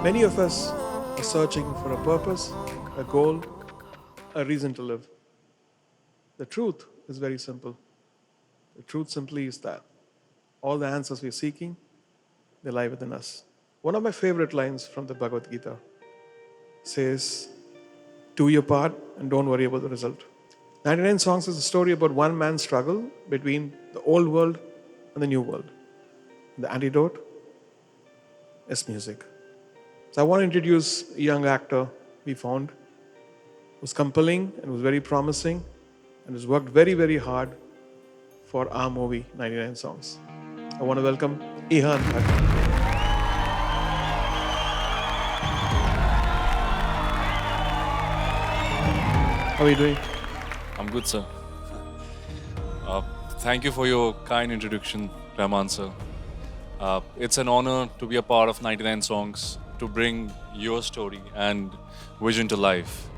Many of us are searching for a purpose, a goal, a reason to live. The truth is very simple. The truth simply is that all the answers we're seeking, they lie within us. One of my favorite lines from the Bhagavad Gita says, do your part and don't worry about the result. 99 Songs is a story about one man's struggle between the old world and the new world. The antidote is music. So I want to introduce a young actor we found who was compelling and was very promising and has worked very, very hard for our movie, 99 Songs. I want to welcome Ihan Thakur. How are you doing? I'm good, sir. Thank you for your kind introduction, Rahman sir. It's an honor to be a part of 99 Songs, to bring your story and vision to life.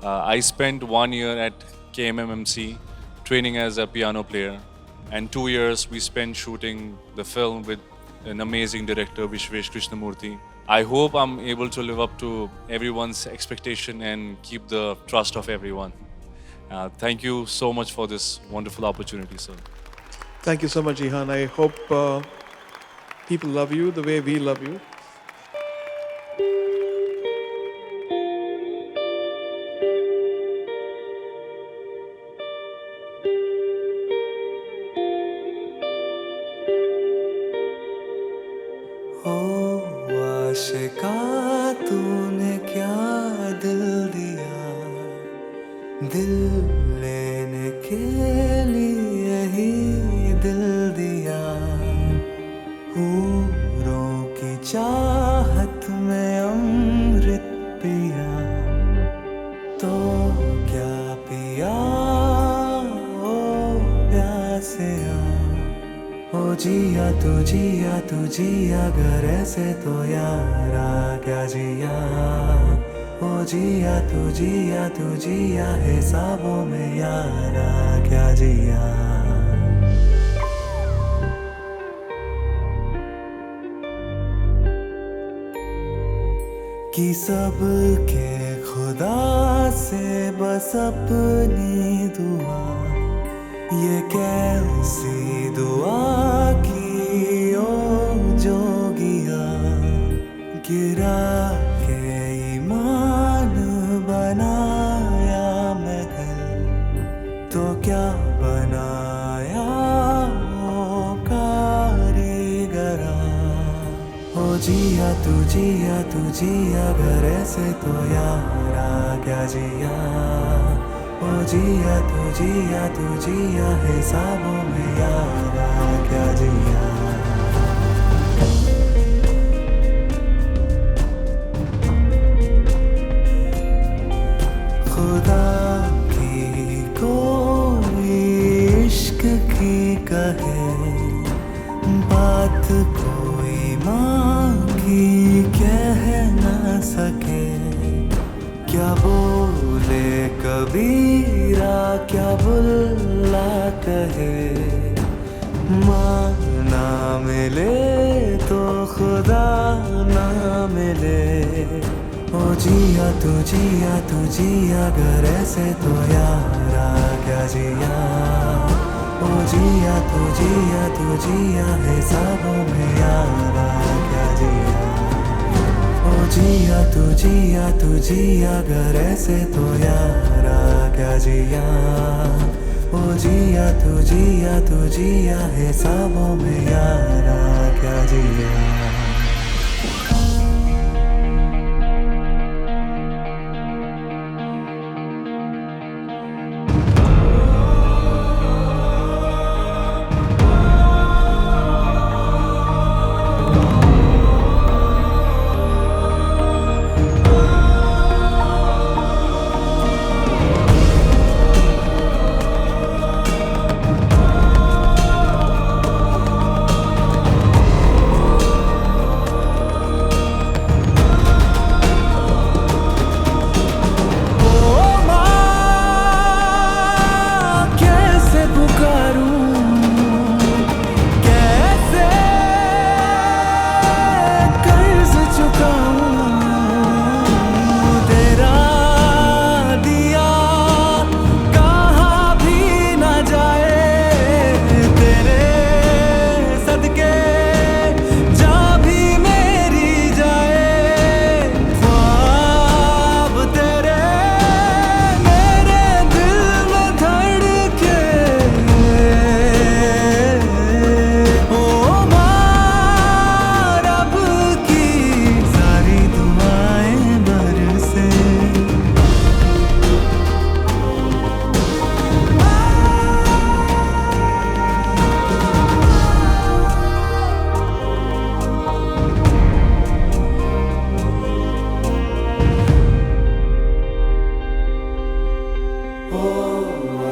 I spent 1 year at KMMMC training as a piano player, and 2 years we spent shooting the film with an amazing director, Vishwesh Krishnamurthy. I hope I'm able to live up to everyone's expectation and keep the trust of everyone. Thank you so much for this wonderful opportunity, sir. Thank you so much, Ihan. I hope people love you the way we love you. Ashika तूने क्या दिल दिया, दिल लेने के लिए ही दिल दिया, हूरों की चाहत में अमृत पिया, तो क्या पिया ओ प्यासिया, ओ जिया तू जिया घर ऐसे तो यारा क्या जिया, ओ जिया तू जिया हिसाबों में यारा क्या जिया। कि सबके खुदा से बस अपनी दुआ, ये कैसी दुआ की ओ जोगिया, गिरा के ईमान बनाया मैं दिल, तो क्या बनाया ओ कारीगरा, ओ जिया तू जिया घर ऐसे तो यारा क्या जिया, ओ जिया तू जिया हिसाबों में यारा क्या जिया। खुदा की कोई इश्क की कहे बात, कोई मांगी कह ना सके, क्या बोले कबीरा क्या बुल्ला कहे, माँ ना मिले तो खुदा ना मिले, ओ जिया तू जिया घर ऐसे तो यारा क्या जिया, ओ जिया तू जिया हिसाबों में यारा क्या जिया, ओ जिया तू जिया घर ऐसे तो यारा क्या जिया, ओ जिया तू जिया हिसाबों में यारा क्या जिया। चुकाऊं तेरा दिया कहाँ भी ना जाए तेरे सदके जा भी मेरी जाए ख्वाब तेरे मेरे दिल में धड़के ओ माँ रब की सारी दुआएं बरसे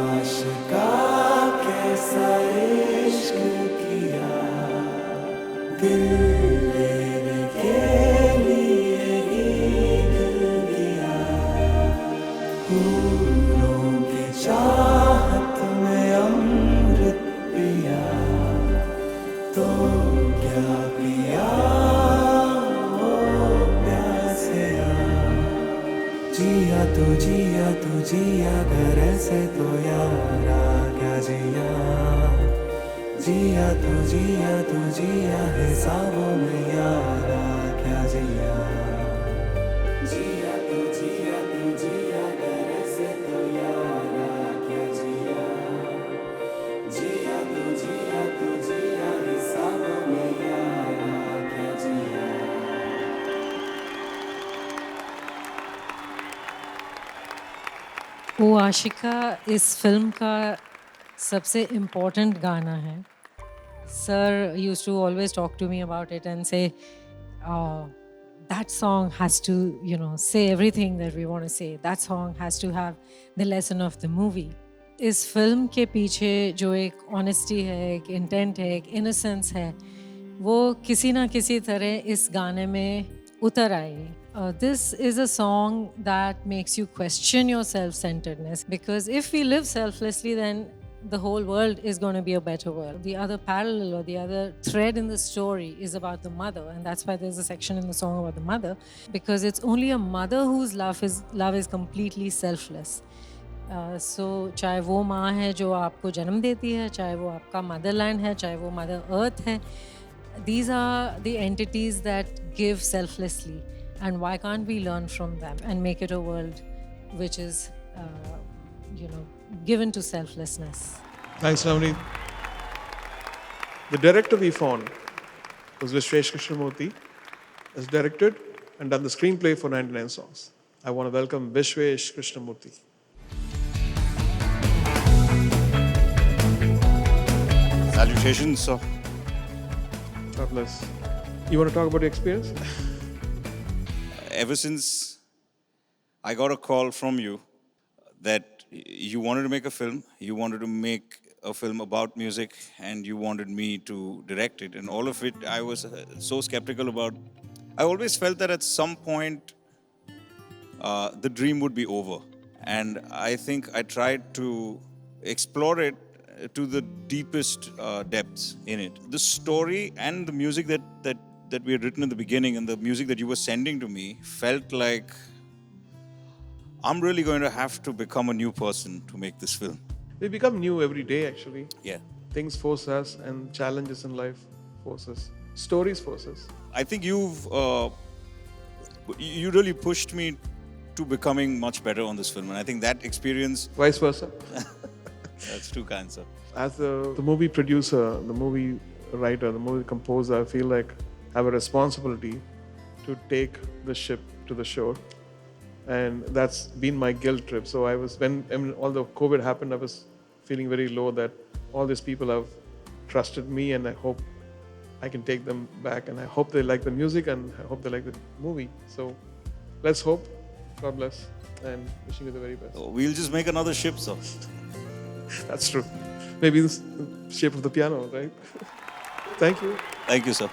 आशिका कैसा इश्क किया दिल लेने के लिए ही दिल दिया फूलों की चाहत में अमृत पिया तो क्या पिया ओ प्यासेया जिया तू जिया घर से तो यारा क्या जिया तू जिया हिसाबों में यारा क्या जिया तू जिया घर से तो यारा क्या जिया तू जिया हिसाबों में यारा क्या जिया ओ आशिका इस फिल्म का सबसे इम्पोर्टेंट गाना है sir used to always talk to me about it and say that song has to say everything that we want to say. That song has to have the lesson of the movie. इस film के पीछे जो एक honesty है, एक intent है, एक innocence है, वो किसी ना किसी तरह इस गाने में उतर आई. This is a song that makes you question your self-centeredness, because if we live selflessly, then the whole world is going to be a better world. The other parallel or the other thread in the story is about the mother, and that's why there's a section in the song about the mother, because it's only a mother whose love is completely selfless. So चाहे वो माँ है जो आपको जन्म देती है, चाहे वो आपका मदरलैंड है, चाहे वो मदर अर्थ है, these are the entities that give selflessly, and why can't we learn from them and make it a world which is given to selflessness. Thanks, Navneet. The director we found was Vishwesh Krishnamurthy, has directed and done the screenplay for 99 Songs. I want to welcome Vishwesh Krishnamurthy. Salutations, sir. God bless. You want to talk about your experience? Ever since I got a call from you that you wanted to make a film, you wanted to make a film about music, and you wanted me to direct it, and all of it, I was so skeptical about. I always felt that at some point the dream would be over, and I think I tried to explore it to the deepest depths in it. The story and the music that we had written in the beginning, and the music that you were sending to me, felt like I'm really going to have to become a new person to make this film. We become new every day, actually. Yeah. Things force us, and challenges in life force us. Stories force us. I think you really pushed me to becoming much better on this film, and I think that experience. Vice versa. That's too kind, sir. As the movie producer, the movie writer, the movie composer, I feel like I have a responsibility to take the ship to the shore. And that's been my guilt trip. So when all the COVID happened, I was feeling very low that all these people have trusted me, and I hope I can take them back, and I hope they like the music, and I hope they like the movie. So let's hope. God bless, and wishing you the very best. We'll just make another ship, sir. That's true. Maybe the shape of the piano, right? Thank you. Thank you, sir.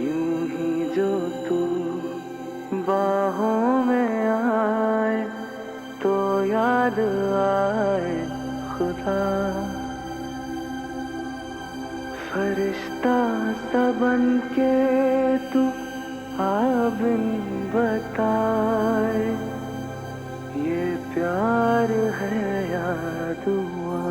यूं ही जो तू बाहों में आए तो याद आए खुदा, फरिश्ता सा बन के तू आ बिन बताए, ये प्यार है या दुआ।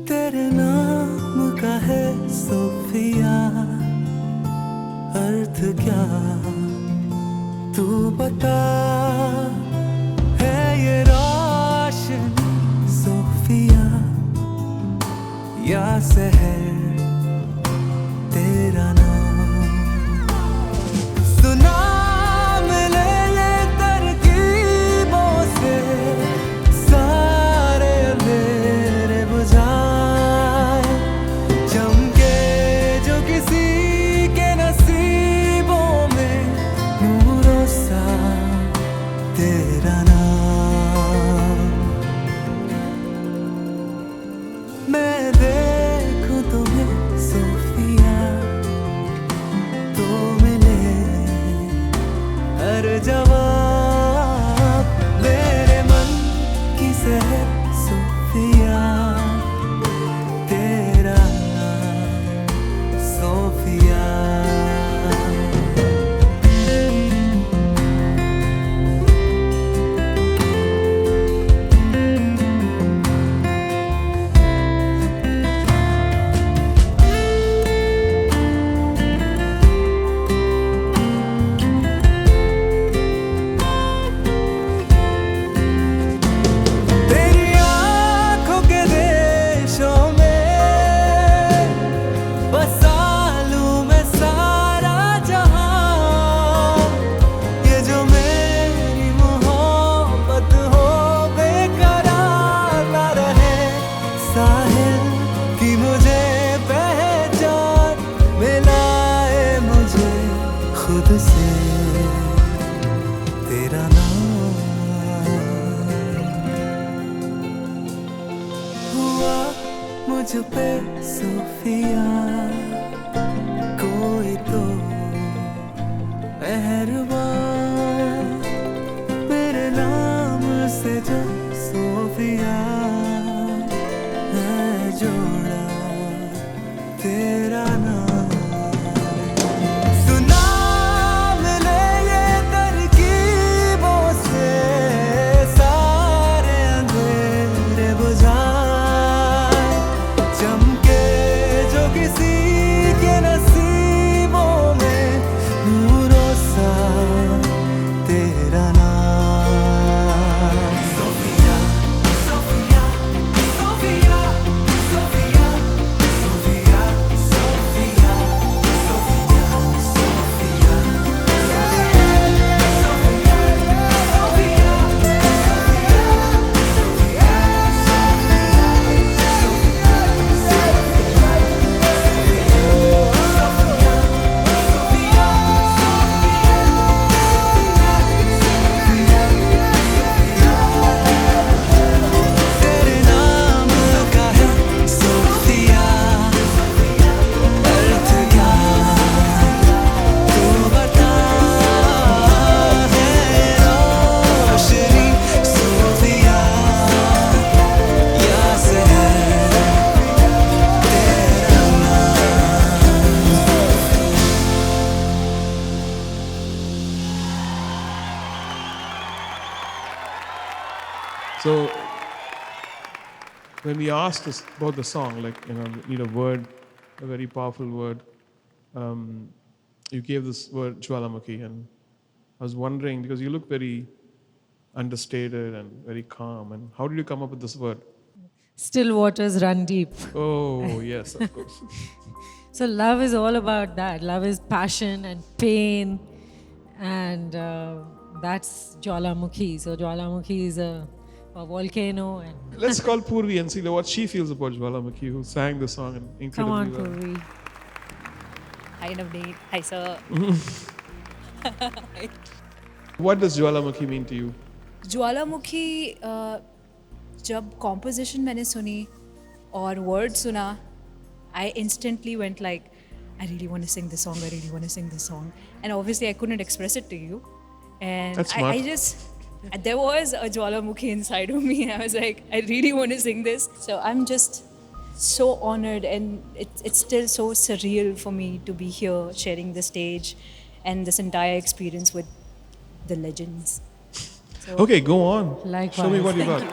तेरे नाम का है सोफिया, अर्थ क्या तू बता, है ये रोशन सोफिया या सहर तेरा नाम। सुना मिले ये तरकीबों से, सारे अंधेरे बुझाए, चमके जो किसी के नसीबों में, नूरों सा तेरा नाम। मैं देखूं तुम्हें सोफिया, तो मिले हर जवाब, मेरे मन की सहर सोफिया, तेरा नाम सोफिया। तेरी आँखों के देशों में बसा लूं मैं सारा जहां, ये जो मेरी मोहब्बत हो बेकरार ना रहे, साहिल की मुझे पहचान मिलाए मुझे खुद से तेरा नाम। हुआ मुझ पे सोफिया कोई तो मेहरबान, मेरे नाम से जो सोफिया है जोड़ा तेरा नाम। सुना मिले ये तरकीबों से, सारे अंधेरे बुझाए, चमके जो किसी के नसीबों में, नूरों सा तेरा नाम। Sofia Sofia Sofia Sofia Sofia Sofia Sofia तेरे नाम का है सोफिया, अर्थ क्या तू बता, है रोशनी सोफिया या सहर तेरा नाम। So, when we asked us about the song, like, you need a word, a very powerful word, you gave this word Jwalamukhi, and I was wondering because you look very understated and very calm, and how did you come up with this word? Still waters run deep. Oh, yes, of course. So love is all about that. Love is passion and pain, and that's Jwalamukhi. So Jwalamukhi is a volcano. And Let's call Purvi and see what she feels about Jwalamukhi, who sang the song and come on, incredibly well. Purvi. Hi Navneet. Hi sir. What does Jwalamukhi mean to you? Jwalamukhi, जब composition मैंने सुनी और word सुना, I instantly went like, I really want to sing this song, I really want to sing this song. And obviously I couldn't express it to you. And That's I smart. just, there was a Jwalamukhi inside of me. I was like, I really want to sing this. So I'm just so honored, and it's still so surreal for me to be here sharing the stage and this entire experience with the legends. So, Okay, go on. Likewise. Show me what you got.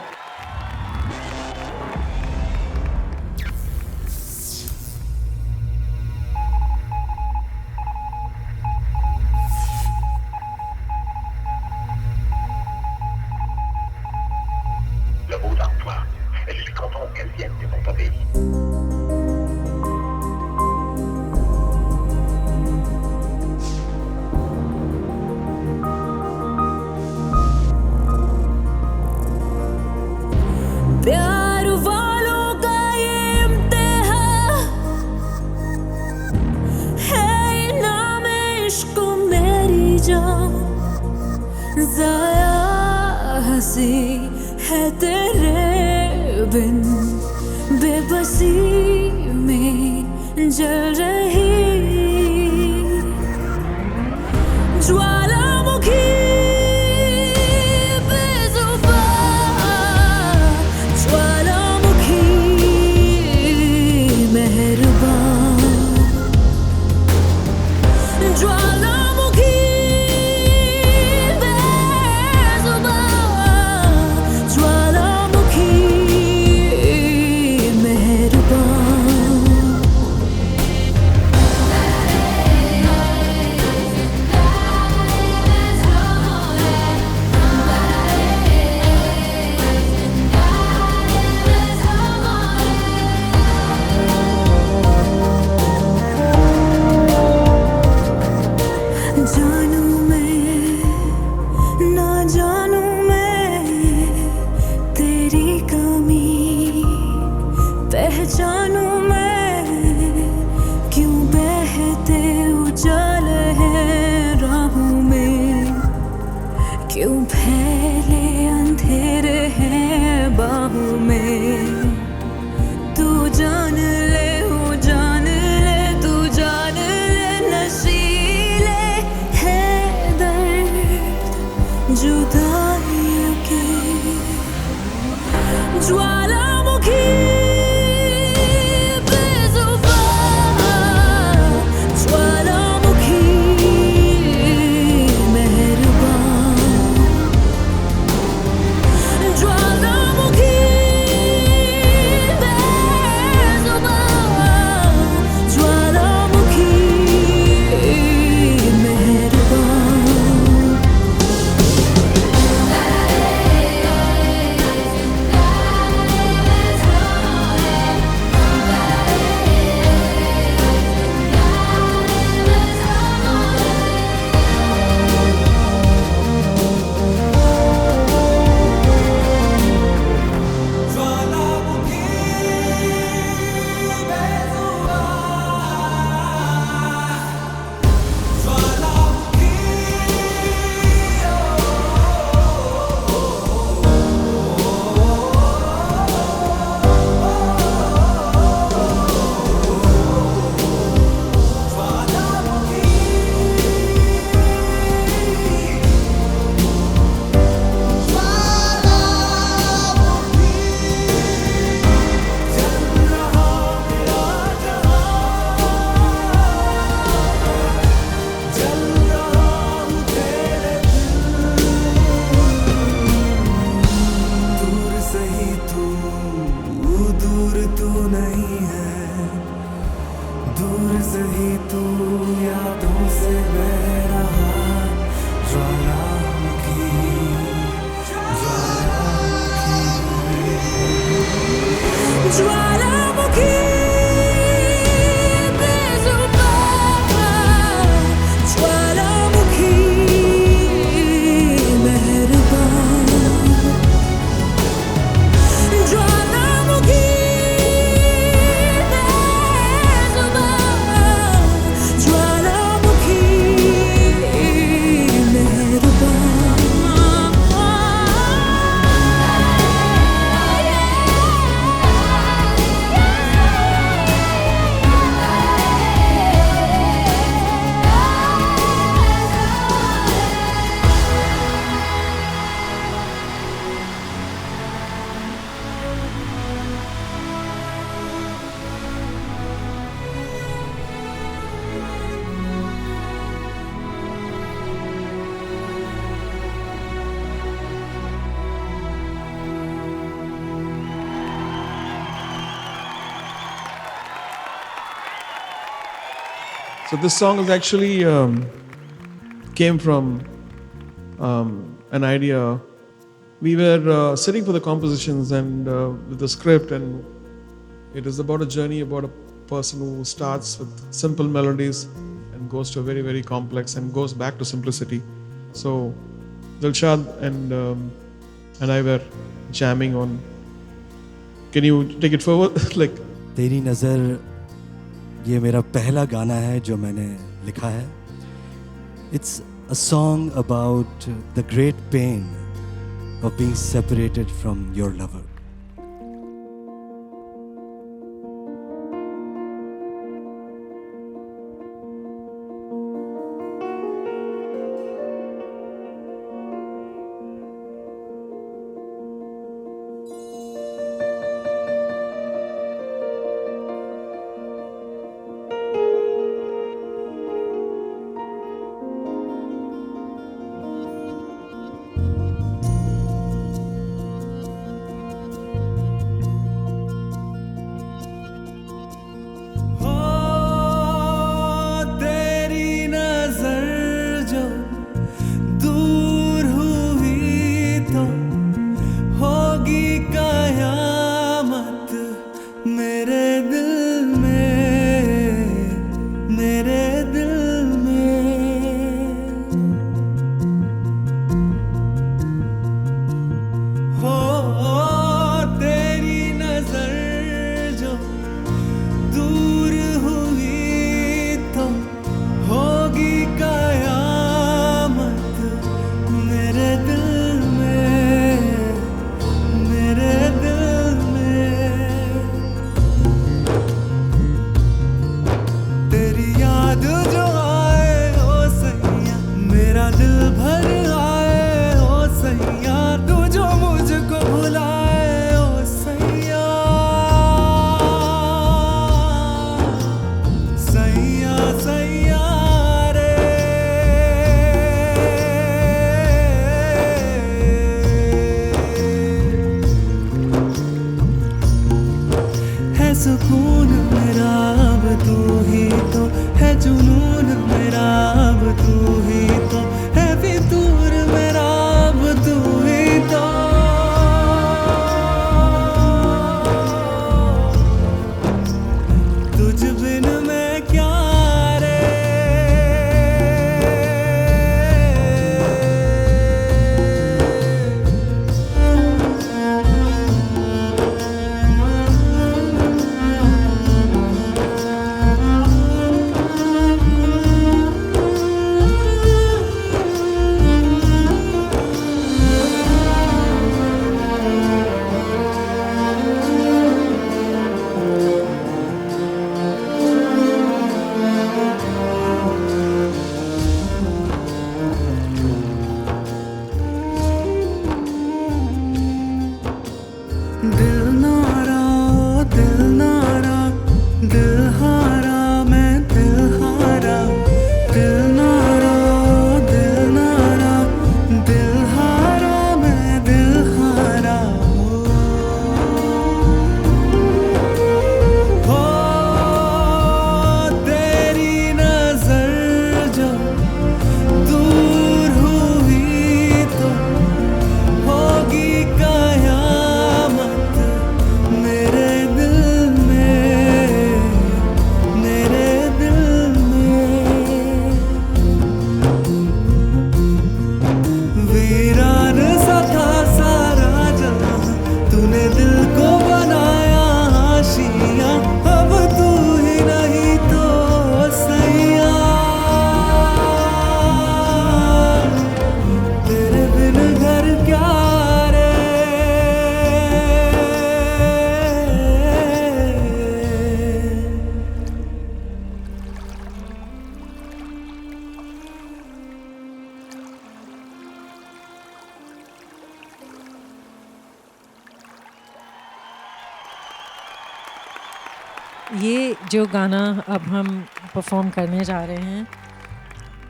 Le beau dans toi, et je suis content qu'elle vienne de mon pays. प्यार वालों का ये इम्तिहान है, इनाम इश्क मेरी जान। ज़ाया हंसी है तेरे बिन, बेबसी में जल रही ज्वालामुखी बेज़ुबान, ज्वालामुखी मेहरबान, ज्वालामुखी बेज़ुबान, ज्वालामुखी मेहरबान। जानू मैं ना जानू मैं तेरी कमी, पहचानू मैं क्यों बहते उजाले हैं राहों में, क्यों फैले अंधेरे हैं बाहों में। तू जान ले, हो जान ले, तू जान ले, नशीले है दर्द जुदाई के। ज्वालामुखी बेज़ुबान, ज्वालामुखी मेहरबान, ज्वालामुखी बेज़ुबान, ज्वालामुखी मेहरबान। दूर सही दूर तू नहीं है, दूर सही तू यादों से बह रहा। ज्वालामुखी, ज्वालामुखी बेज़ुबान, ज्वालामुखी मेहरबान, ज्वालामुखी बेज़ुबान, ज्वालामुखी मेहरबान। So this song is actually came from an idea. We were sitting for the compositions and with the script, and it is about a journey about a person who starts with simple melodies and goes to a very, very complex and goes back to simplicity. So Dilshad and I were jamming on. Can you take it forward? like तेरी नज़र ये मेरा पहला गाना है जो मैंने लिखा है. It's a song about the great pain of being separated from your lover. सुकून मेरा अब तू ही तो है, जुनून मेरा अब तू ही तो है, फितूर मेरा अब तू ही तो. तुझ बिन मैं क्या रे. ये जो गाना अब हम परफॉर्म करने जा रहे हैं,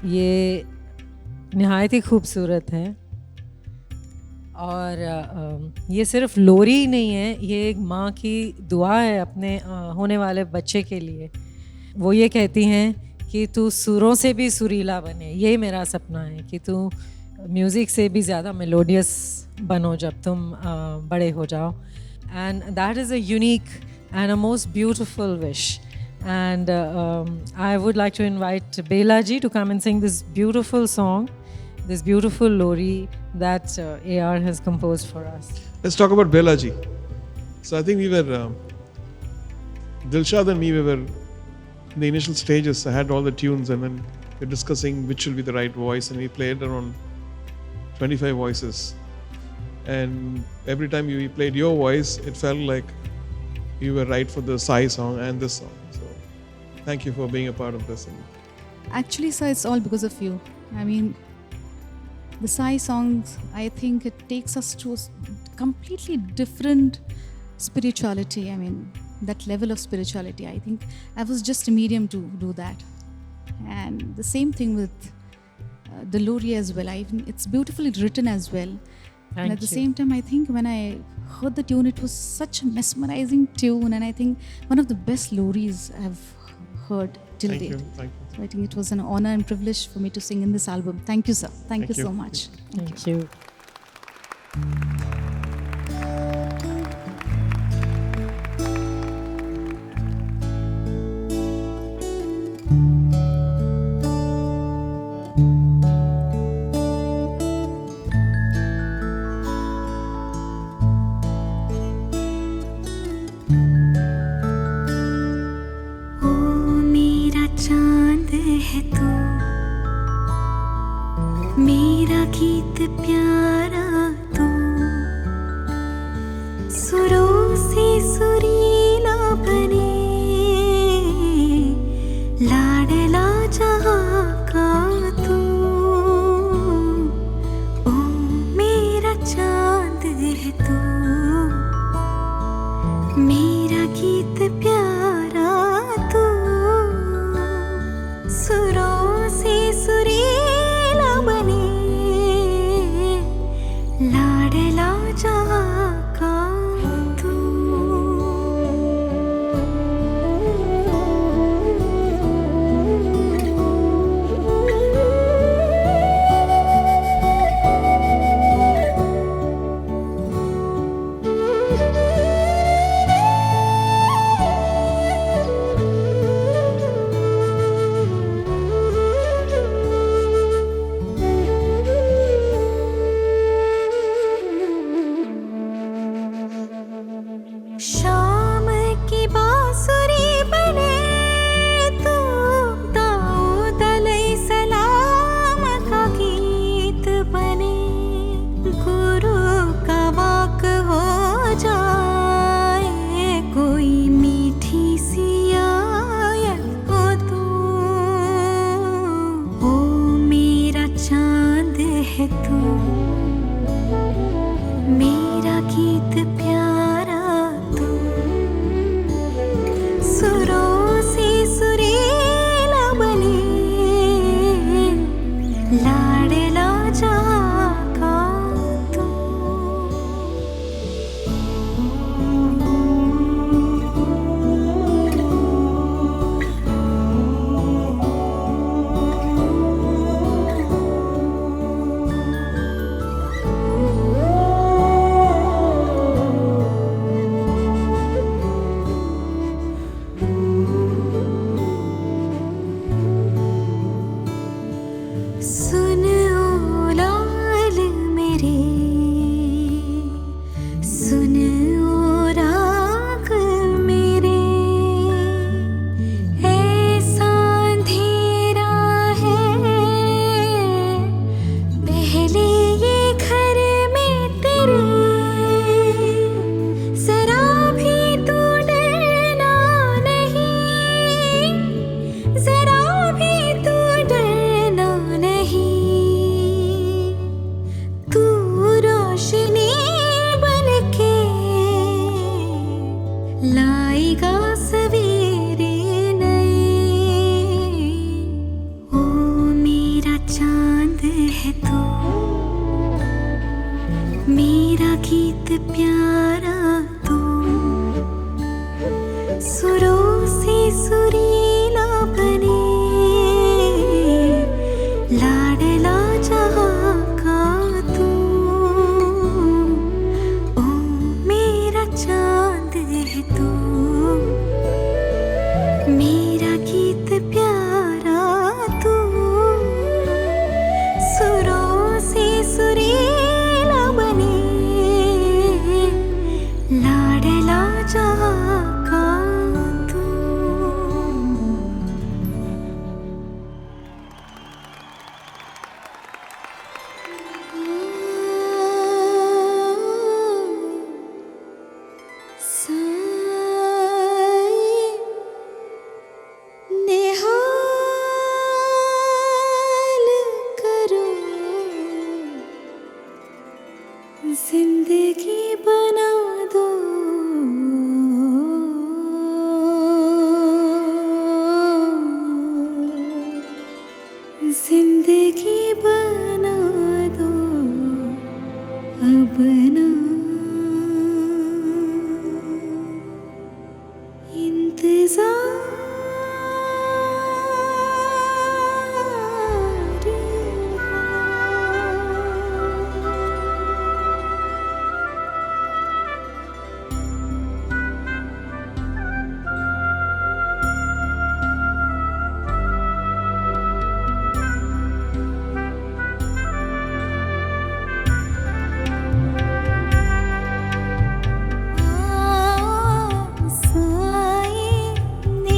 ये नहायत ही खूबसूरत है. और ये सिर्फ लोरी ही नहीं है, ये एक माँ की दुआ है अपने होने वाले बच्चे के लिए. वो ये कहती हैं कि तू सुरों से भी सुरीला बने, ये मेरा सपना है कि तू म्यूज़िक से भी ज़्यादा मेलोडियस बनो जब तुम बड़े हो जाओ. And that is a unique and a most beautiful wish. And I would like to invite Bela ji to come and sing this beautiful song, this beautiful Lori that AR has composed for us. Let's talk about Bela ji. So I think we were, Dilshad and me, we were in the initial stages. I had all the tunes and then we were discussing which will be the right voice, and we played around 25 voices. And every time we played your voice, it felt like you were right for the Sai song and this song. So thank you for being a part of this. Actually, sir, it's all because of you. I mean, the Sai songs, I think it takes us to a completely different spirituality. I mean, that level of spirituality. I think I was just a medium to do that. And the same thing with the Lori as well. It's beautifully written as well. And at the same time, I think when I heard the tune, it was such a mesmerizing tune, and I think one of the best Loris I've heard till Thank date. you. Thank you. So I think it was an honor and privilege for me to sing in this album. Thank you, sir. Thank you so much. Thank you. ओ मेरा चांद है तू, मेरा गीत प्यारा तू, सुरों से सुरीला बने, लाडला जहाँ का तू. ओ मेरा चांद है तू, मेरा गीत प्यारा तू, सुरों से सुरीला बने, लाडला जहाँ का तू. शाम की बांसुरी बने तू, दाऊद अलैहिस्सलाम का गीत बने, गुरु का वाक हो जाए, कोई मीठी सी आयत हो तू. ओ मेरा चांद है तू, मेरा गीत प्यारा तू. है तू मेरा गीत प्यारा तू सुरों से सुरीला बने लाडला जहाँ का तू निहाल करो जिंदगी बना दो जिंदगी बना दो अब ना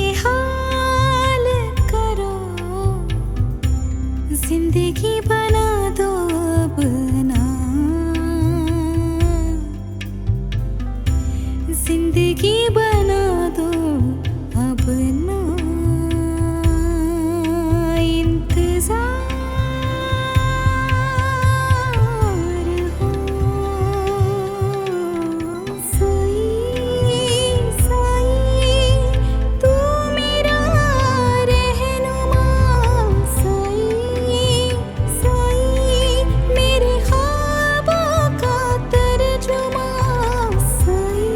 निहाल करो जिंदगी बना दो अपना जिंदगी बना दो अपना इंतजार हो साई तू मेरा रहनुमा साई मेरे ख्वाबों का तर्जुमा साई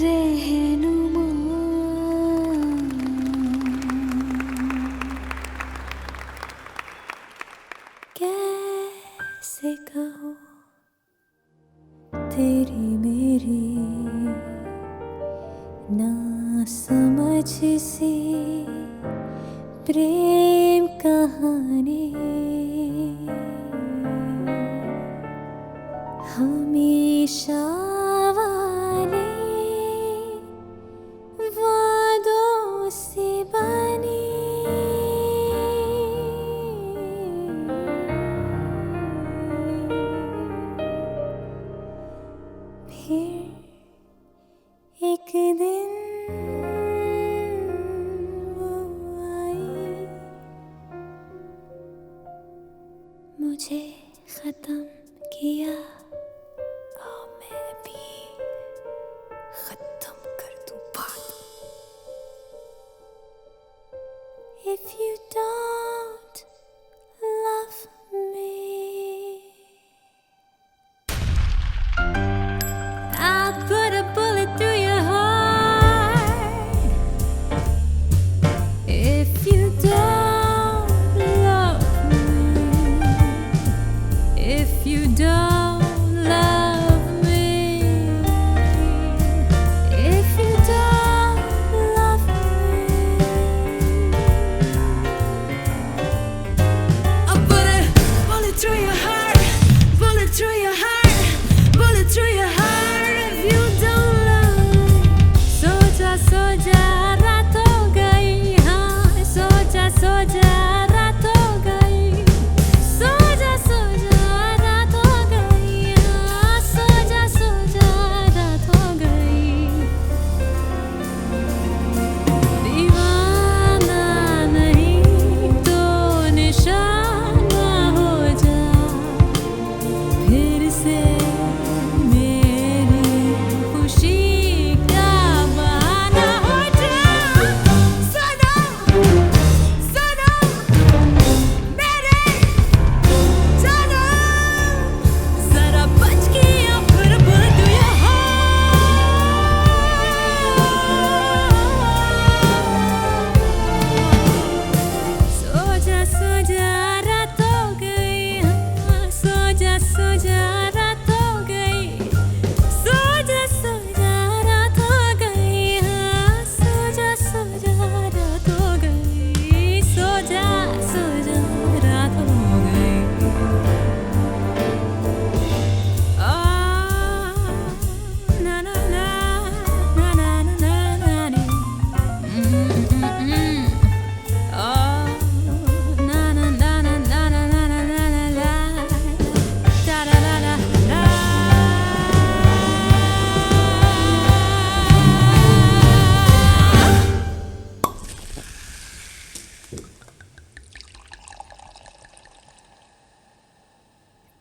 रहनुमा कैसे कहूँ तेरी मेरी ना समझ सी प्रेम कहानी हमेशा वाले वादों से बनी फिर एक दिन वो आई मुझे खत्म किया और मैं भी खत्म कर दूं बात If you don't love me I'll put a bullet through your heart If you don't love me If you don't love me If you don't love me I'll put a bullet through your heart Bullet through your heart Bullet through your heart If you don't love me सोचा रात हो गई हाँ सोचा रात हो गई सोचा रात हो गई हाँ सोचा रात हो गई दीवाना नहीं तो निशाना हो जा फिर से मेरी खुशी का बहाना हो जा सनम मेरे सनम जरा बच के या फिर बोल दो सोचा रात हो गई हाँ सोचा रात हो गई सोचा रात हो गई हाँ सोचा रात हो गई सोचा रात हो गई ना ना ना ना ना ना ना ना na na na na na na na na na la da da da da da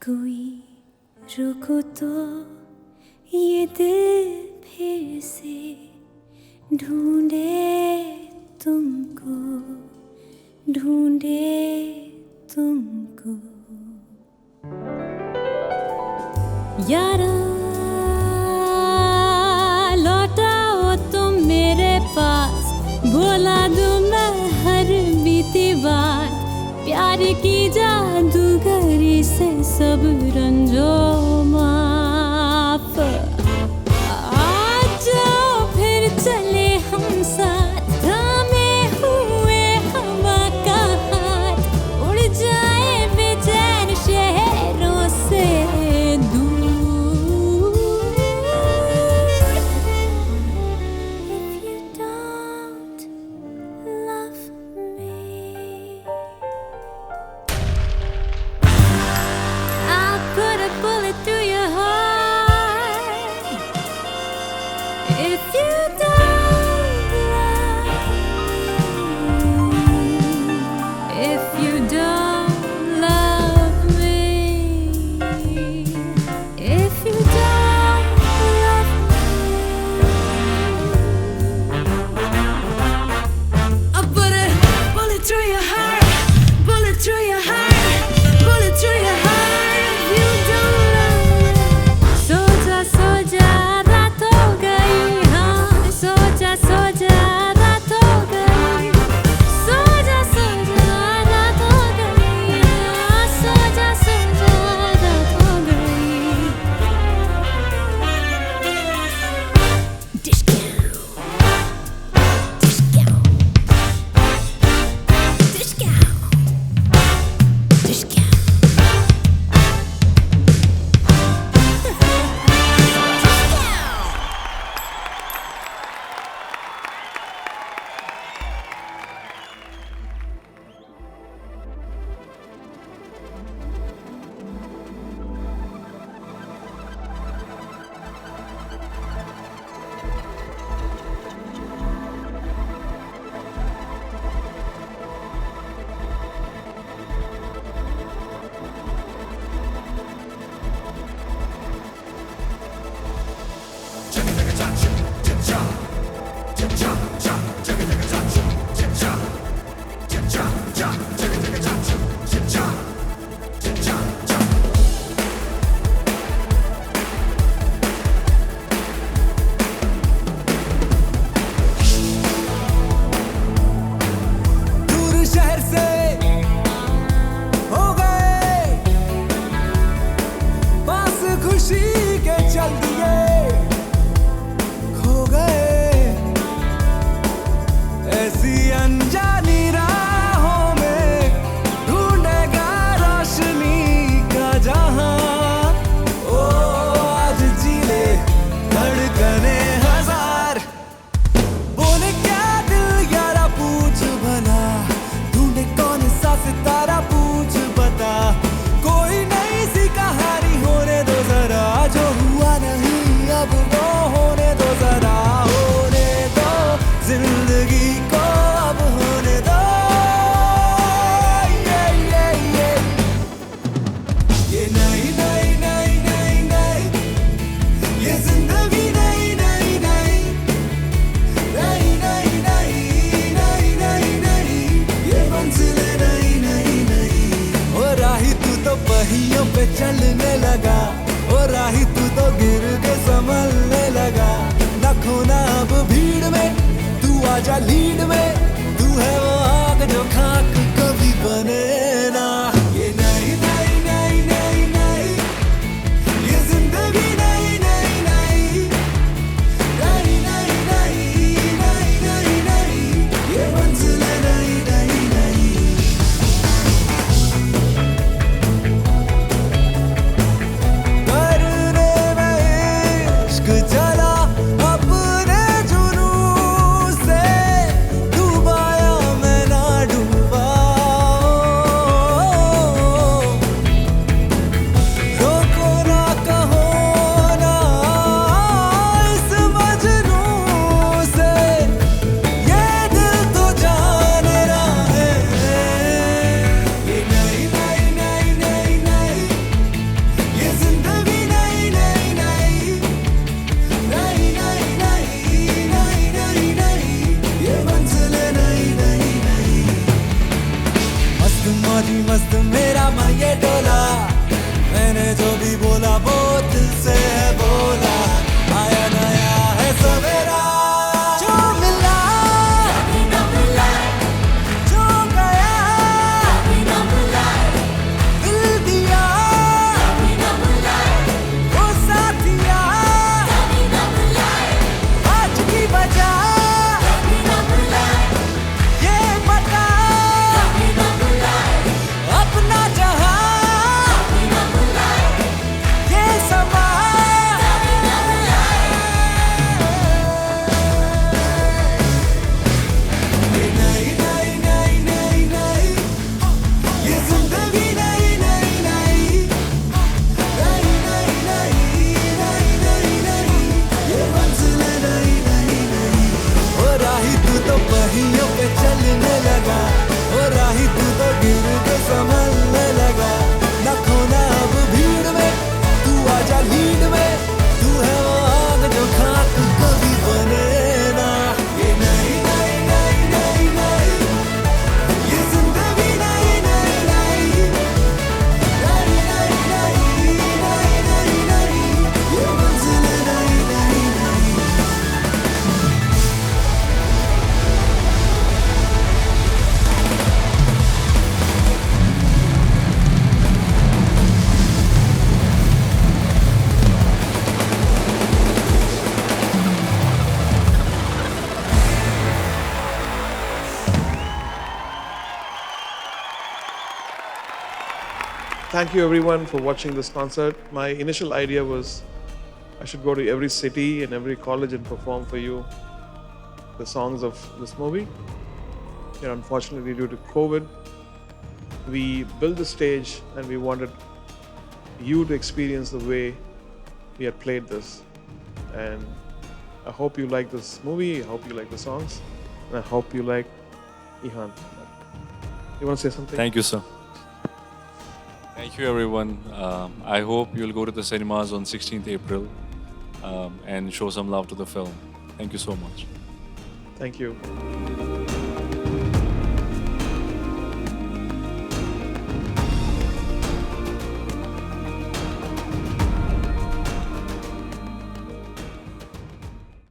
कोई रुको तो ये दिल फिर से ढूंढे तुमको यारा लौटाओ तुम मेरे पास भुला दूं मैं हर बीती बात प्यार की जादूगरी से सब रंजो माफ आज जाओ फिर चले हम साथ थामे हुए हवा का हाथ उड़ जाए बेचैन शहरों से दूर आजा लीड में, तू है वो आग जो खाक कभी बने ना। ये नई नई नई नई नई, ये जिंदगी नई नई नई नई नई नई नई नई नई, ये मंजिलें नई नई नई। करने में इश्क चला अपने जुनून से, डूबाया मैं ना डूबा। रोको ना कहो ना इस मजनू से, ये दिल तो जान रहा है। ये नई नई नई नई नई, ये जिंदगी नई नई नई नई नई नई नई नई नई, ये मंजिलें नई नई नई। मस्त मौजी मस्त मेरा मन ये डोला, मैंने जो भी बोला वो दिल से है बोला। आया नया है सवेरा, जो मिला जो गया, दिल दिया वो साथिया, आज की वजह ये बता, अपना जहां ये समा। ये नई नई नई नई नई, ये जिंदगी नई नई नई नई नई नई नई नई नई, ये मंजिलें नई नई नई। ओ राही तू तो पहियों पे चलने लगा, ओ राही तू तो गिर के संभलने लगा। न खोना अब भीड़ में, तू आजा लीड में, तू है वो आग जो खाक कभी बने ना। ये नई नई नई नई नई, ये जिंदगी नई नई नई नई नई नई नई नई नई, ये मंजिलें नई नई नई। Thank you everyone for watching this concert. My initial idea was I should go to every city and every college and perform for you the songs of this movie. And unfortunately, due to COVID, we built the stage and we wanted you to experience the way we had played this. And I hope you like this movie, I hope you like the songs, and I hope you like Ihan. You want to say something? Thank you, sir. Thank you, everyone. I hope you'll go to the cinemas on 16th April and show some love to the film. Thank you so much. Thank you.